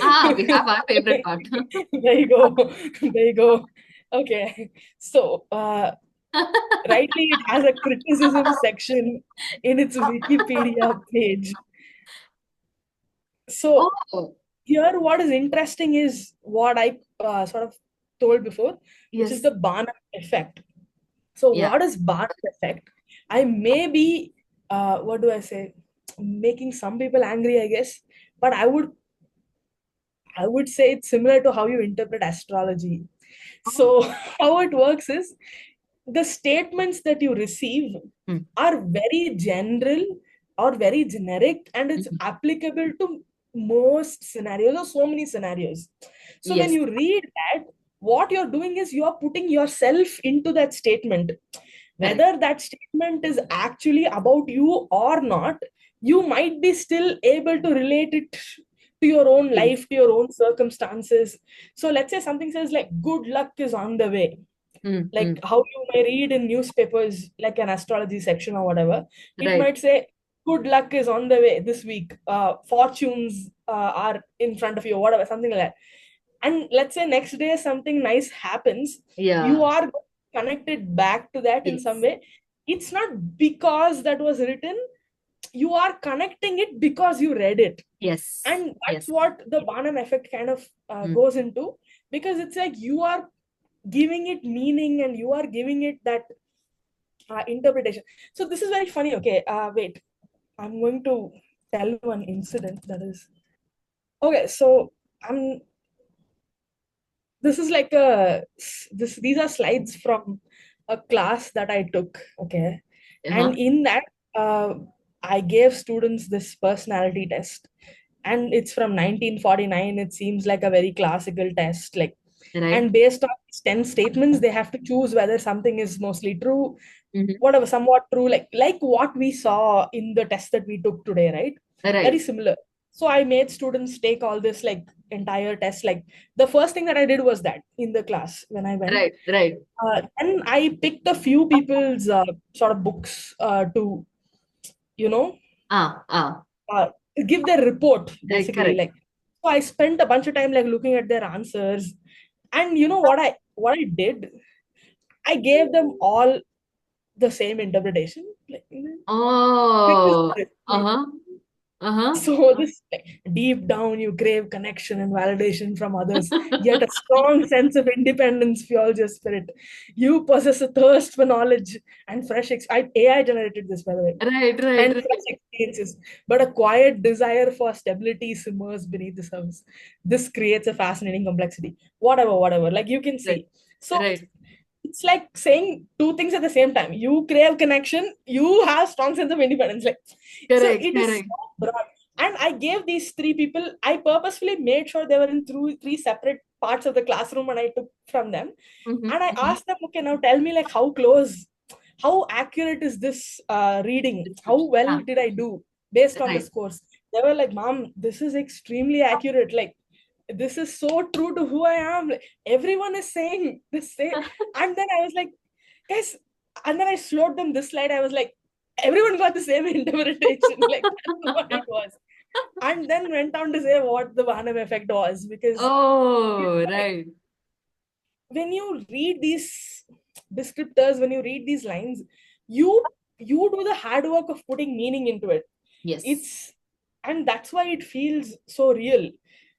Ah, we have our favorite part. there you go, there you go. Okay, so rightly it has a criticism section in its Wikipedia page. So Oh, here, what is interesting is what I sort of told before, which is yes. the Barnum effect. So, Yeah. what is Barnum effect? I may be, what do I say, making some people angry, I guess, but I would say it's similar to how you interpret astrology. So, how it works is the statements that you receive Mm, are very general or very generic, and it's mhm. applicable to most scenarios or so many scenarios. So when Yes. you read that, what you're doing is you're putting yourself into that statement. Correct. Whether that statement is actually about you or not, you might be still able to relate it to your own Yes. life, to your own circumstances. So let's say something says like good luck is on the way, Mm, like mm. how you may read in newspapers, like an astrology section or whatever. It Right. might say good luck is on the way this week, fortunes are in front of you, or whatever, something like that. And let's say next day something nice happens, you Yeah. are connected back to that in some Yes. way. It's not because that was written, you are connecting it because you read it. Yes. And that's Yes. what the Barnum effect kind of Mm. goes into, because it's like you are giving it meaning and you are giving it that interpretation. So this is very funny. Okay, wait, I'm going to tell one incident that is okay. So I'm this is like a this these are slides from a class that I took. Okay, Uh-huh. and in that uh, I gave students this personality test, and it's from 1949. It seems like a very classical test, like, Right. and based on these 10 statements they have to choose whether something is mostly true, Mm-hmm. whatever, somewhat true, like what we saw in the test that we took today, right? Very Right. similar. So I made students take all this like entire test. Like the first thing that I did was that in the class when I went, Right. Right. and I picked a few people's sort of books to you know Ah, ah. uh, give their report Right. basically. Correct. Like, so I spent a bunch of time like looking at their answers, and you know what I did, I gave them all the same interpretation, like, which is Oh. risky. Uh-huh. Uh-huh. So this like, deep down you crave connection and validation from others, yet a strong sense of independence fuels your spirit. You possess a thirst for knowledge and AI generated this, by the way, Right. Right. and fresh Right. experiences, but a quiet desire for stability simmers beneath the surface. This creates a fascinating complexity. Whatever, whatever. Like you can Right. see. So Right. it's like saying two things at the same time. You crave connection, you have strong sense of independence. Like, so Correct, it is correct. so broad. And I gave these three people, I purposefully made sure they were in through three separate parts of the classroom, and I took from them. Mm-hmm, And I mm-hmm. asked them, okay, now tell me, like, how close, how accurate is this reading? How Description. well Yeah, did I do based on the right. scores? They were like, Mom, this is extremely accurate. Like, this is so true to who I am. Like, everyone is saying this. And then I was like, guys, and then I showed them this slide. I was like, everyone got the same interpretation. Like, that's what it was. And then went on to say what the Barnum effect was. Because you Oh, know, like, right. when you read these descriptors, when you read these lines, you you do the hard work of putting meaning into it. Yes. It's and that's why it feels so real.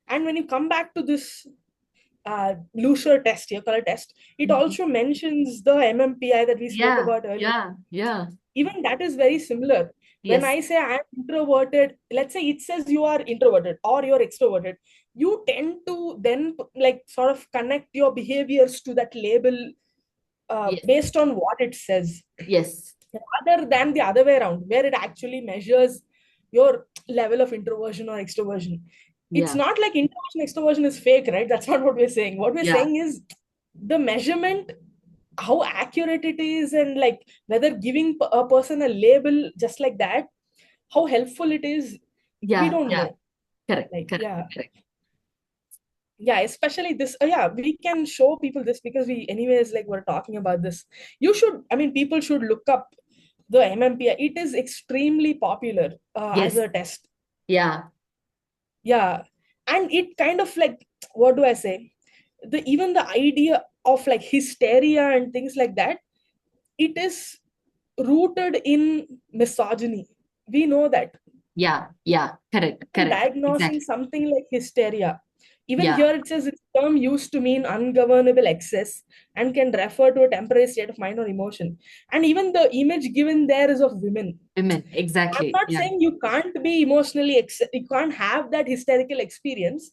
And when you come back to this Lucier test, your color test, it Mhm. also mentions the MMPI that we spoke Yeah, about earlier. yeah, yeah. Even that is very similar. When Yes, I say I'm introverted, let's say it says you are introverted or you're extroverted, you tend to then like sort of connect your behaviors to that label yes, based on what it says, yes. rather than the other way around, where it actually measures your level of introversion or extroversion. It's Yeah, not like introversion, extroversion is fake, right? That's not what we're saying. What we're yeah, saying is the measurement, how accurate it is, and like whether giving a person a label just like that, how helpful it is, we yeah, don't yeah. know. Correct, Like, correct, yeah, correct. yeah, especially this. Yeah, we can show people this because we, anyways, like we're talking about this. You should, I mean, people should look up the MMPI. It is extremely popular as Yes, a test. yeah, Yeah, and it kind of like, what do I say? The even the idea of like hysteria and things like that, it is rooted in misogyny. We know that. yeah, yeah. Correct, And correct. diagnosing Exactly. something like hysteria. Even Yeah, here it says it's a term used to mean ungovernable excess and can refer to a temporary state of mind or emotion. And even the image given there is of women. women. I'm Exactly. not Yeah, saying you can't be emotionally, you can't have that hysterical experience,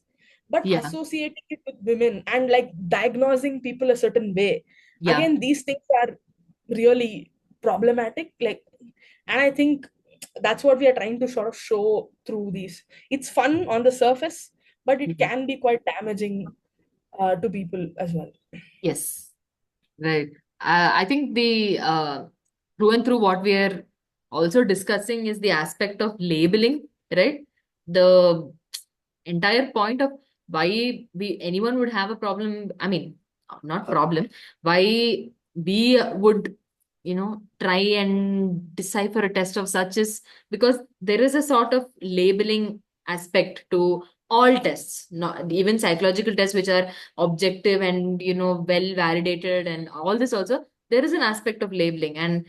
but yeah, associating it with women and like diagnosing people a certain way. yeah. Again, these things are really problematic. Like, and I think that's what we are trying to sort of show through these. It's fun on the surface, but it Yeah. can be quite damaging to people as well. Yes. Right. I think the through and through what we are also discussing is the aspect of labeling, right? The entire point of why we anyone would have a problem. I mean, not problem. Why we would, try and decipher a test of such is because there is a sort of labeling aspect to all tests, not even psychological tests, which are objective and well validated and all this also there is an aspect of labeling. And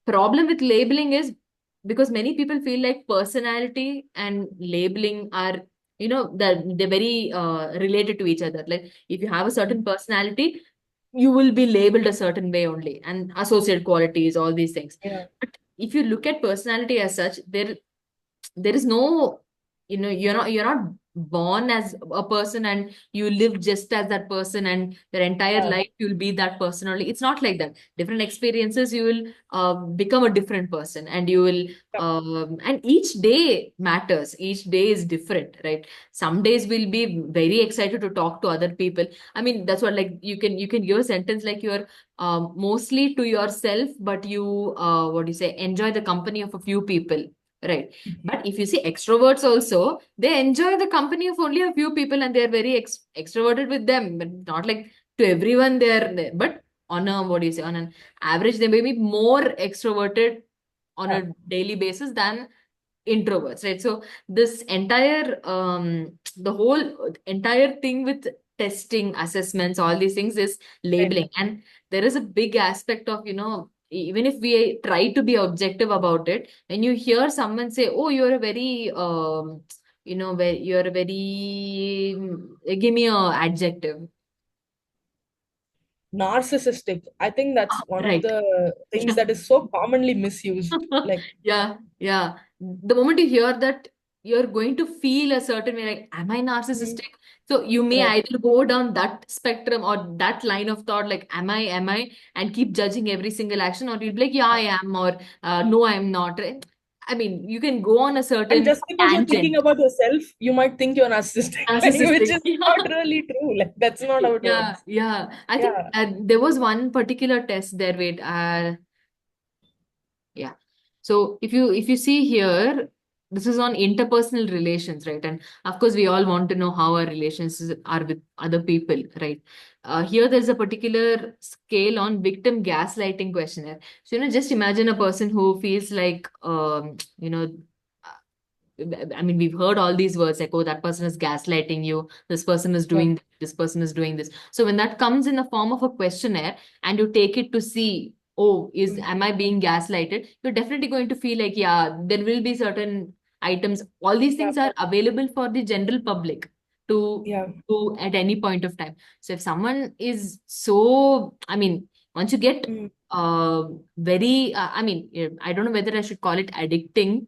problem with labeling is because many people feel like personality and labeling are they're very related to each other. Like if you have a certain personality, you will be labeled a certain way only, and associate qualities, all these things. Yeah. But if you look at personality as such, there is no, you're not born as a person and you live just as that person and your entire Yeah. life you'll be that person only. It's not like that. Different experiences, you will become a different person, and you will and each day matters, each day is different, right? Some days we'll be very excited to talk to other people. I mean, that's what, like, you can give a sentence like you're mostly to yourself, but you what do you say, enjoy the company of a few people, right? But if you see extroverts also, they enjoy the company of only a few people and they're very extroverted with them, but not like to everyone they're, but on a, what do you say, on an average, they may be more extroverted on Yeah. a daily basis than introverts, right? So this entire the whole entire thing with testing, assessments, all these things is Right. labeling. And there is a big aspect of, even if we try to be objective about it, when you hear someone say, oh, you're a very you're a very give me a adjective. Narcissistic, I think that's one of Right. the things that is so commonly misused. Like, Yeah, yeah. The moment you hear that, you're going to feel a certain way, like, am I Mm. narcissistic? So you may Right. either go down that spectrum or that line of thought, like, am I, and keep judging every single action, or you'll be like, yeah, I am, or no, I am not. I mean, you can go on a And certain just because you're thinking tangent. about yourself, you might think you're narcissistic, like, which Narcissistic. is not really true. Like, that's not how it Yeah, works. yeah. I think Yeah. there was one particular test there. Wait, yeah. So if you see here, this is on interpersonal relations, right? And of course, we all want to know how our relations are with other people, right? Here, there's a particular scale on victim gaslighting questionnaire. So, just imagine a person who feels like, I mean, we've heard all these words like, oh, that person is gaslighting you, this person is Yeah. doing this person is doing this. So when that comes in the form of a questionnaire and you take it to see, oh, Mm. am I being gaslighted? You're definitely going to feel like, yeah, there will be certain items. All these Yeah. things are available for the general public to Yeah. do at any point of time. So if someone is so, I mean, once you get Mm. very, I mean, I don't know whether I should call it addicting,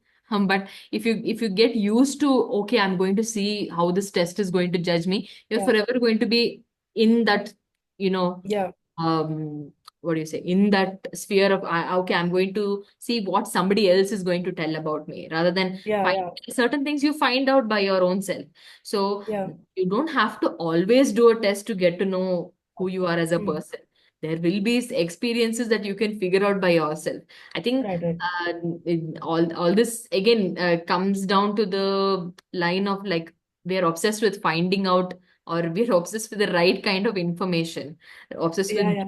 but if you get used to, okay, I'm going to see how this test is going to judge me, you're Yeah. forever going to be in that, you know Yeah. what do you say, in that sphere of, okay, I'm going to see what somebody else is going to tell about me, rather than Yeah. find Yeah. certain things you find out by your own self. So Yeah. you don't have to always do a test to get to know who you are as a Mm. person. There will be experiences that you can figure out by yourself. I think Right. Right. uh, all this again comes down to the line of, like, we are obsessed with finding out, or we're obsessed with the right kind of information, obsessed Yeah. with, Yeah.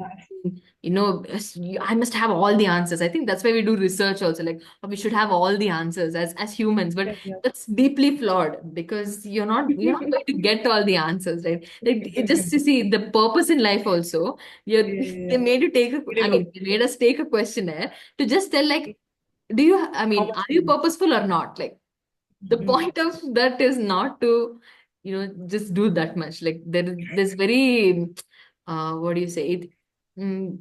I must have all the answers. I think that's why we do research also, like, oh, we should have all the answers as humans, but Yeah. Yeah. that's deeply flawed, because you're not going to get all the answers, right? Like, it just, you see, the purpose in life also, Yeah. you Yeah. they Yeah. made you take It I is mean, they made us take a questionnaire to just tell, like, I how mean, much are you you know. purposeful or not? Like, the Mm. point of that is not to, just do that much. Like, there's very, what do you say? Mm,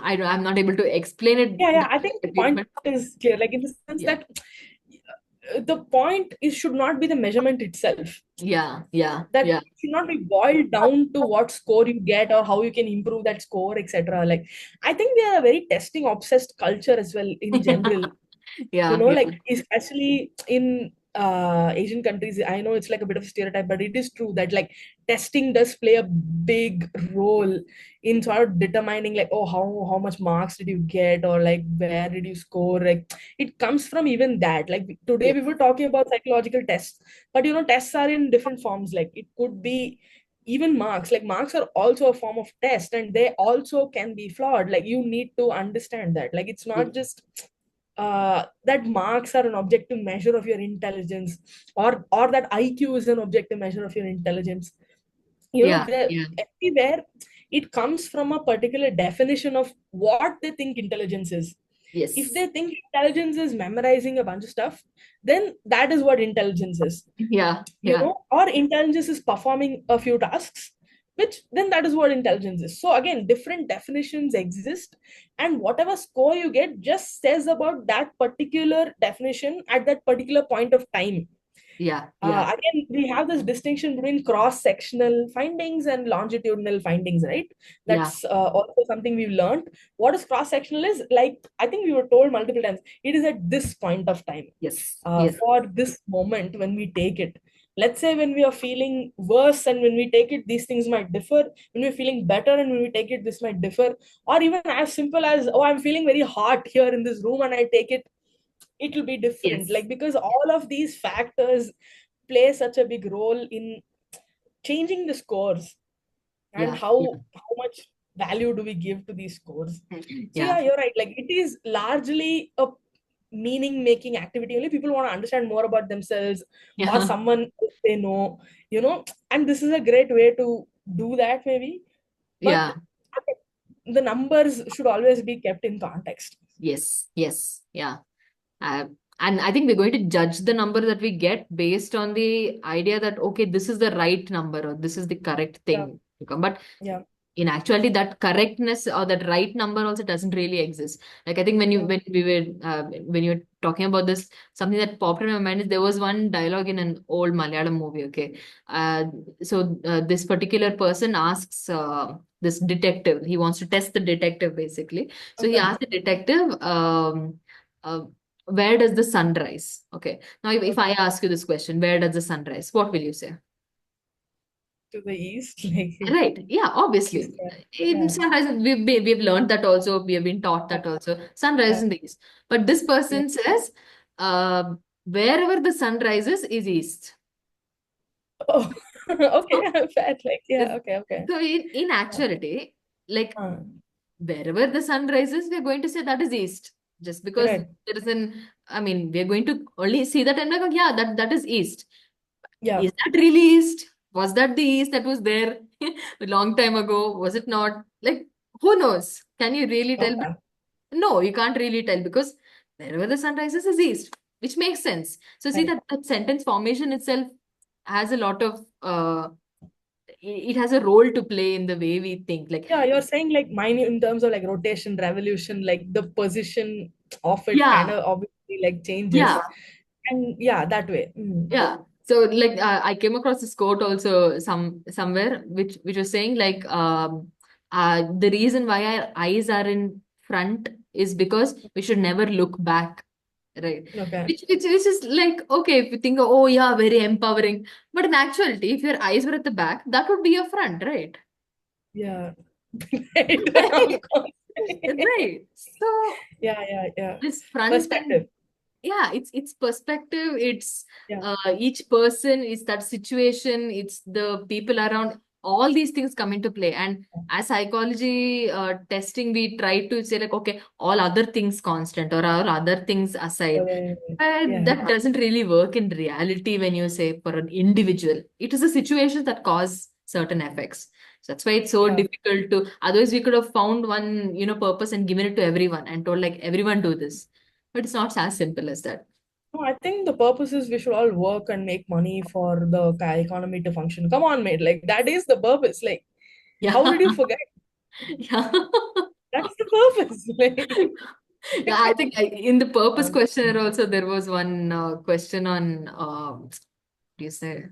I'm not able to explain it Yeah. Yeah. that I think the perfectly, point but is clear. Like, in the sense yeah, that the point is should not be the measurement itself. yeah, yeah, That yeah, should not be boiled down to what score you get or how you can improve that score, etc. Like, I think they are a very testing obsessed culture as well in general. yeah, yeah, Like, especially in Asian countries. I know it's like a bit of a stereotype, but it is true that, like, testing does play a big role in sort of determining, like, oh, how much marks did you get, or like where did you score. Like, it comes from even that. Like, today yeah, we were talking about psychological tests, but tests are in different forms. Like, it could be even marks. Like, marks are also a form of test, and they also can be flawed. Like, you need to understand that. Like, it's yeah, not just that marks are an objective measure of your intelligence, or that IQ is an objective measure of your intelligence. yeah, yeah, Everywhere it comes from a particular definition of what they think intelligence is. If yes, they think intelligence is memorizing a bunch of stuff, then that is what intelligence is. yeah, yeah, Or intelligence is performing a few tasks, which then that is what intelligence is. So again, different definitions exist, and whatever score you get just says about that particular definition at that particular point of time. yeah, yeah, Again, we have this distinction between cross-sectional findings and longitudinal findings, right? yeah, That's also something we've learned. What is cross-sectional is, like, I think we were told multiple times, it is at this point of time, yes, yes, for this moment when we take it. Let's say when we are feeling worse and when we take it, these things might differ. When we're feeling better and when we take it, this might differ. Or even as simple as, oh, I'm feeling very hot here in this room and I take it, it will be different. yes, Like, because all of these factors play such a big role in changing the scores, and yeah, yeah, how much value do we give to these scores. So yeah, yeah, you're right. Like, it is largely a meaning making activity. Only people want to understand more about themselves or yeah, someone they know, and this is a great way to do that, maybe. But yeah. the numbers should always be kept in context. Yes, yes, yeah. Uh, and I think we're going to judge the number that we get based on the idea that, okay, this is the right number, or this is the correct Yeah. thing to come. But Yeah. in actuality that correctness or that right number also doesn't really exist. Like I think when you Yeah. when you were talking about this, something that popped in my mind is there was one dialogue in an old Malayalam movie. Okay, uh, this particular person asks this detective. He wants to test the detective basically. So he Okay. asks the detective, uh, where does the sun rise? Okay. Now if I Okay. ask you this question, where does the sun rise? What will you say? To the east, like Right. Yeah, east. obviously. In Yeah. sunrise, we've learned that also. We have been taught Yeah. that also. Sunrise Yeah. in the east. But this Yeah. person says, uh, wherever the sun rises is east. Oh, okay. So, Fair. Like, yeah. Okay. Okay. so in actuality, like Uh, wherever the sun rises, we're going to say that is east. Just because right. there is I mean, we're going to only see that and like, oh, yeah, that is east. Yeah. Is that really East? Was that the East that was there a long time ago? Was it not? Like, who knows? Can you really tell? But Okay. no, you can't really tell because wherever the sun rises is East, which makes sense. So see Right. that sentence formation itself has a lot of it has a role to play in the way we think. Like, Yeah, you're saying like mine in terms of like rotation, revolution, like the position of it kind yeah, of obviously like changes. yeah. And yeah, that way. Mm. Yeah. So like I came across this quote also somewhere which was saying like the reason why our eyes are in front is because we should never look back, right? Okay. Which is like okay if you think oh yeah very empowering, but in actuality if your eyes were at the back that would be your front, right? Yeah. Right. Of course. Right. So Yeah, yeah, yeah. this front and Perspective. yeah it's perspective, it's Yeah. each person, it's that situation, it's the people around, all these things come into play. And as psychology testing we try to say like okay all other things constant or all other things aside, Right. but Yeah. that doesn't really work in reality when you say for an individual it is a situation that cause certain effects. So that's why it's so Yeah. difficult to, otherwise we could have found one purpose and given it to everyone and told like everyone do this, but it's not as simple as that. No, I think the purpose is we should all work and make money for the economy to function. Come on, mate. Like that is the purpose. Like, how Yeah. did you forget? Yeah. That's the purpose. Yeah, I think in the purpose Like, questionnaire also there was one question on what do you say?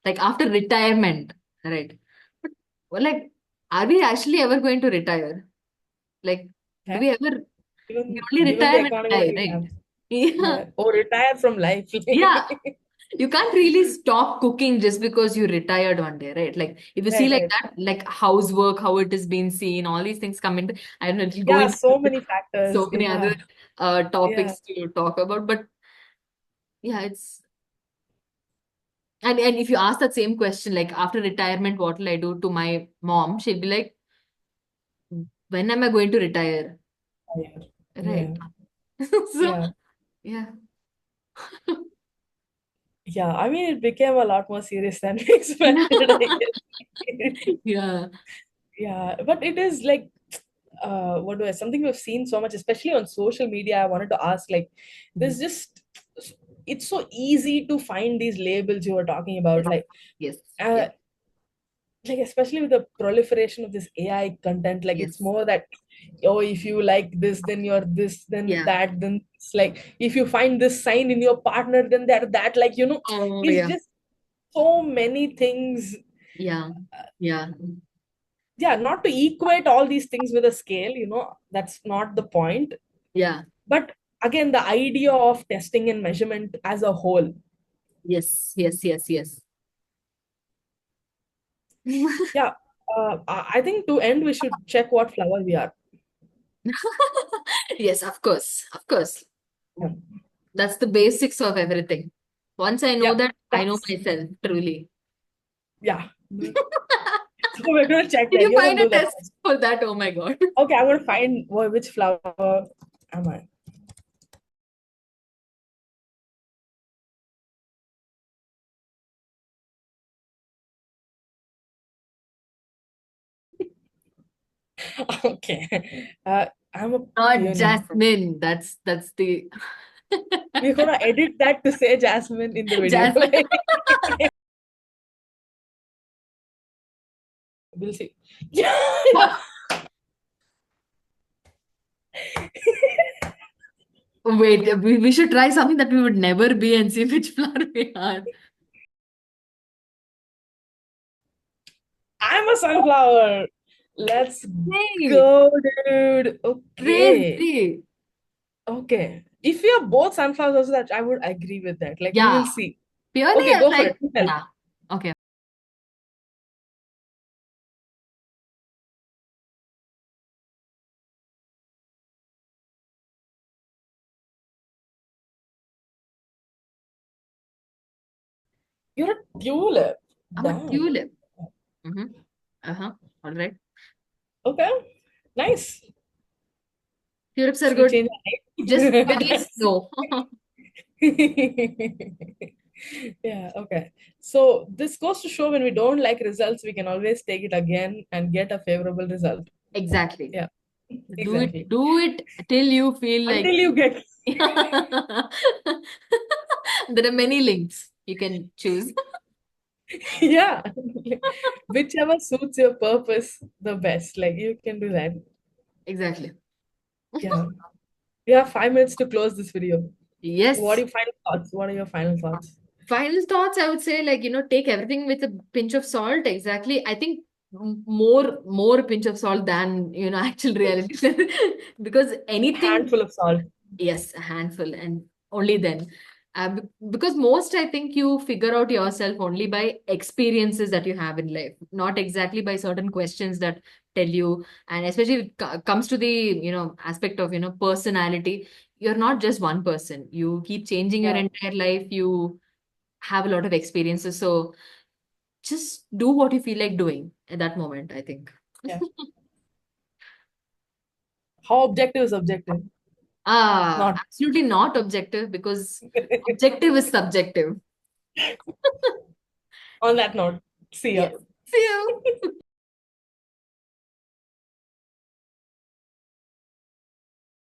Like after retirement, right? But well, like, are we actually ever going to retire? Like, do huh? we ever? We only Given the retire when economy we that die, we have, right? Yeah. yeah, or retire from life. Yeah. You can't really stop cooking just because you retired one day, right? Like if you see Right, like right. that, like housework, how it is being seen, all these things come into, I don't know, it'll go Yeah, into so many factors. so many Yeah, other yeah. topics to talk about. But yeah, it's and if you ask that same question, like after retirement, what will I do to my mom? She'll be like, when am I going to retire? Yeah, Right. yeah, So yeah. yeah. Yeah, I mean, it became a lot more serious than we expected, I guess. Yeah. Yeah, but it is like, what do I, something we've seen so much, especially on social media. I wanted to ask, like, there's Mhm. just, it's so easy to find these labels you were talking about, Yes. Yes. uh, Yes. like especially with the proliferation of this AI content, like it's Yes. more that oh, if you like this, then you're this, then Yeah. that, then it's like if you find this sign in your partner, then they're that. Like Oh it's yeah. just so many things. Yeah. Yeah. Yeah, not to equate all these things with a scale, that's not the point. Yeah. But again, the idea of testing and measurement as a whole. Yes. Yes. Yes. Yes. Yeah, I think to end, we should check what flower we are. Yes, of course. Of course. Yeah, That's the basics of everything. Once I know yeah, that, I know that's myself, truly. yeah. So we're gonna check Did that. you You're find gonna a do that test first. for that? Oh my God. Okay, I'm gonna find which flower am I. Okay, I'm a Not peony. Jasmine. That's the We're gonna edit that to say Jasmine in the video. Jasmine. We'll see. Yeah. Wait, we should try something that we would never be and see which flower we are. I'm a sunflower. Let's Hey, go, dude. Okay. crazy. Okay. If we are both sunflowers, that I would agree with that. Like we will Yeah, see. purely Okay, as go for like, it. Tell. yeah. Okay. You're a tulip. I'm a Damn. tulip. Mm-hmm. Uh-huh. All right. Okay. Nice. Tulips are Should we good. change Just our purely snow. name? Yeah, okay. So this goes to show when we don't like results, we can always take it again and get a favorable result. Exactly. Yeah, Do exactly. it till you feel like Until you get, there are many links you can choose. yeah, whichever suits your purpose the best. Like you can do that. Exactly. Yeah. We have 5 minutes to close this video. What are Yes. your final thoughts? What are your final thoughts? Final thoughts, I would say, like, take everything with a pinch of salt. Exactly. I think more pinch of salt than, actual reality. Because anything, Handful of salt. yes, a handful, and only then. Because most, I think, you figure out yourself only by experiences that you have in life, not exactly by certain questions that tell you. And especially when it comes to the, aspect of, personality, you're not just one person. You keep changing your Yeah, entire life. You have a lot of experiences. So just do what you feel like doing at that moment, I think. yeah. How objective is objective? Not. Absolutely not objective because objective is subjective. On that note, see ya. Yes. See you.